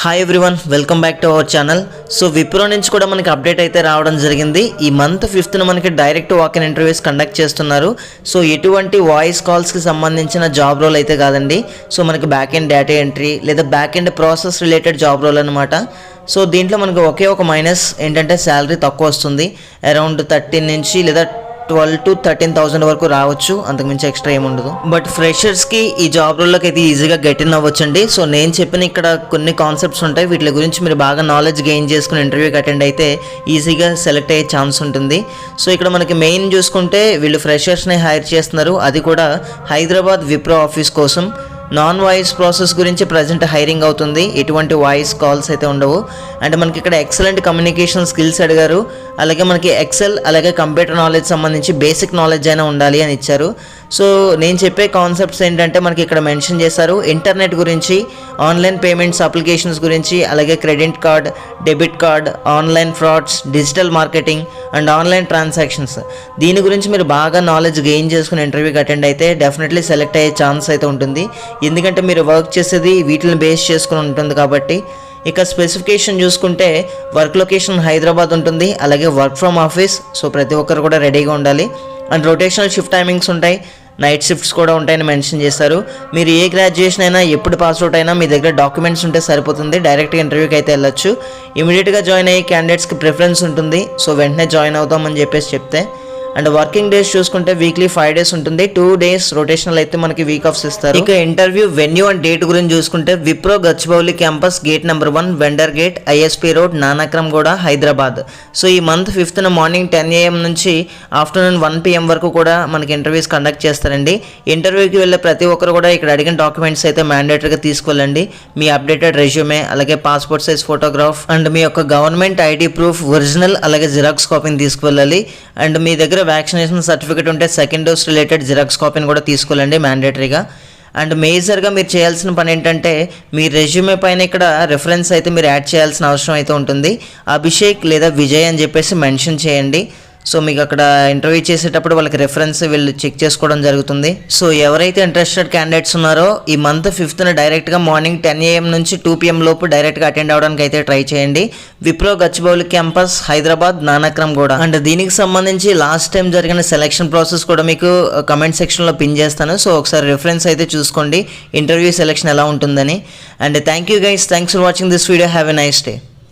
Hi everyone, welcome back to our channel. So Wipro నుంచి కూడా మనకి అప్డేట్ అయితే రావడం జరిగింది. ఈ మంత్ 5th మనకి డైరెక్ట్ వాక్-ఇన్ ఇంటర్వ్యూస్ కండక్ట్ చేస్తున్నారు. సో ఎటువంటి వాయిస్ కాల్స్కి సంబంధించిన జాబ్ రోల్ అయితే కాదండి. సో మనకి బ్యాక్ ఎండ్ డేటా ఎంట్రీ లేదా back end process related job role అనమాట. సో దీంట్లో మనకి ఒకే ఒక మైనస్ ఏంటంటే శాలరీ తక్కువ వస్తుంది. అరౌండ్ 13 నుంచి లేదా 12 to 13,000 వరకు రావచ్చు, అంతకుమించి ఎక్స్ట్రా ఏముండదు. బట్ ఫ్రెషర్స్కి ఈ జాబ్ రోల్లోకి అయితే ఈజీగా గెట్ ఇన్ అవ్వచ్చండి. సో నేను చెప్పిన ఇక్కడ కొన్ని కాన్సెప్ట్స్ ఉంటాయి, వీటి గురించి మీరు బాగా నాలెడ్జ్ గెయిన్ చేసుకుని ఇంటర్వ్యూకి అటెండ్ అయితే ఈజీగా సెలెక్ట్ అయ్యే ఛాన్స్ ఉంటుంది. సో ఇక్కడ మనకి మెయిన్ చూసుకుంటే వీళ్ళు ఫ్రెషర్స్ని హైర్ చేస్తున్నారు, అది కూడా హైదరాబాద్ విప్రో ఆఫీస్ కోసం. నాన్ వాయిస్ ప్రాసెస్ గురించి ప్రజెంట్ హైరింగ్ అవుతుంది, ఎటువంటి వాయిస్ కాల్స్ అయితే ఉండవు. అండ్ మనకి ఇక్కడ ఎక్సలెంట్ కమ్యూనికేషన్ స్కిల్స్ అడిగారు, అలాగే మనకి ఎక్సెల్ అలాగే కంప్యూటర్ నాలెడ్జ్ సంబంధించి బేసిక్ నాలెడ్జ్ అయినా ఉండాలి అని ఇచ్చారు. సో నేను చెప్పే కాన్సెప్ట్స్ ఏంటంటే మనకి ఇక్కడ మెన్షన్ చేశారు ఇంటర్నెట్ గురించి, ఆన్లైన్ పేమెంట్స్ అప్లికేషన్స్ గురించి, అలాగే credit card, debit card, online frauds, digital marketing and online transactions. దీని గురించి మీరు బాగా నాలెడ్జ్ గెయిన్ చేసుకుని ఇంటర్వ్యూకి అటెండ్ అయితే డెఫినెట్లీ సెలెక్ట్ అయ్యే ఛాన్స్ అయితే ఉంటుంది, ఎందుకంటే మీరు వర్క్ చేసేది వీటిని బేస్ చేసుకుని ఉంటుంది కాబట్టి. ఇక స్పెసిఫికేషన్ చూసుకుంటే వర్క్ లొకేషన్ హైదరాబాద్ ఉంటుంది, అలాగే వర్క్ ఫ్రమ్ ఆఫీస్. సో ప్రతి ఒక్కరు కూడా రెడీగా ఉండాలి. అండ్ రొటేషనల్ షిఫ్ట్ టైమింగ్స్ ఉంటాయి, నైట్ షిఫ్ట్స్ కూడా ఉంటాయని మెన్షన్ చేశారు. మీరు ఏ గ్రాడ్యుయేషన్ అయినా ఎప్పుడు పాస్ అవుట్ అయినా మీ దగ్గర డాక్యుమెంట్స్ ఉంటే సరిపోతుంది, డైరెక్ట్గా ఇంటర్వ్యూకి అయితే వెళ్ళొచ్చు. ఇమీడియట్గా జాయిన్ అయ్యే క్యాండిడేట్స్కి ప్రిఫరెన్స్ ఉంటుంది, సో వెంటనే జాయిన్ అవుతామని చెప్పేసి చెప్తే. అండ్ వర్కింగ్ డేస్ చూసుకుంటే వీక్లీ 5 days ఉంటుంది, 2 days రొటేషనల్ అయితే మనకి వీక్ ఆఫ్స్ ఇస్తారు. ఇక ఇంటర్వ్యూ వెన్యూ అండ్ డేట్ గురించి చూసుకుంటే Wipro Gachibowli campus, gate number 1, vendor gate, ISP road, Nanakram గూడ, హైదరాబాద్. సో ఈ మంత్ 5th మార్నింగ్ 10 AM నుంచి ఆఫ్టర్నూన్ 1 PM వరకు కూడా మనకి ఇంటర్వ్యూస్ కండక్ట్ చేస్తారండి. ఇంటర్వ్యూకి వెళ్ళే ప్రతి ఒక్కరు కూడా ఇక్కడ అడిగిన డాక్యుమెంట్స్ అయితే మ్యాండేటరీగా తీసుకెళ్ళండి. మీ అప్డేటెడ్ రెజ్యూమే, అలాగే పాస్పోర్ట్ సైజ్ ఫోటోగ్రాఫ్ అండ్ మీ యొక్క గవర్నమెంట్ ఐడి ప్రూఫ్ ఒరిజినల్, అలాగే జిరాక్స్ కాపీని తీసుకువెళ్ళాలి. అండ్ మీ దగ్గర వ్యాక్సినేషన్ సర్టిఫికేట్ ఉంటే సెకండ్ డోస్ రిలేటెడ్ జిరాక్స్ కాపీని కూడా తీసుకెళ్ళండి మ్యాండేటరీగా. అండ్ మేజర్గా మీరు చేయాల్సిన పని ఏంటంటే మీ రెజ్యూమే పైన ఇక్కడ రెఫరెన్స్ అయితే మీరు యాడ్ చేయాల్సిన అవసరం అయితే ఉంటుంది. అభిషేక్ లేదా విజయ్ అని చెప్పేసి మెన్షన్ చేయండి. సో మీకు అక్కడ ఇంటర్వ్యూ చేసేటప్పుడు వాళ్ళకి రెఫరెన్స్ వీళ్ళు చెక్ చేసుకోవడం జరుగుతుంది. సో ఎవరైతే ఇంట్రెస్టెడ్ క్యాండిడేట్స్ ఉన్నారో ఈ మంత్ 5th డైరెక్ట్గా మార్నింగ్ 10 AM నుంచి 2 PM లోపు డైరెక్ట్గా అటెండ్ అవ్వడానికి అయితే ట్రై చేయండి. విప్రో గచ్చిబౌలి క్యాంపస్, హైదరాబాద్, నానక్రమ్ గూడ. అండ్ దీనికి సంబంధించి లాస్ట్ టైం జరిగిన సెలక్షన్ ప్రాసెస్ కూడా మీకు కమెంట్ సెక్షన్లో పిన్ చేస్తాను. సో ఒకసారి రెఫరెన్స్ అయితే చూసుకోండి ఇంటర్వ్యూ సెలక్షన్ ఎలా ఉంటుందని. And thank you guys, thanks for watching this video. Have a nice day.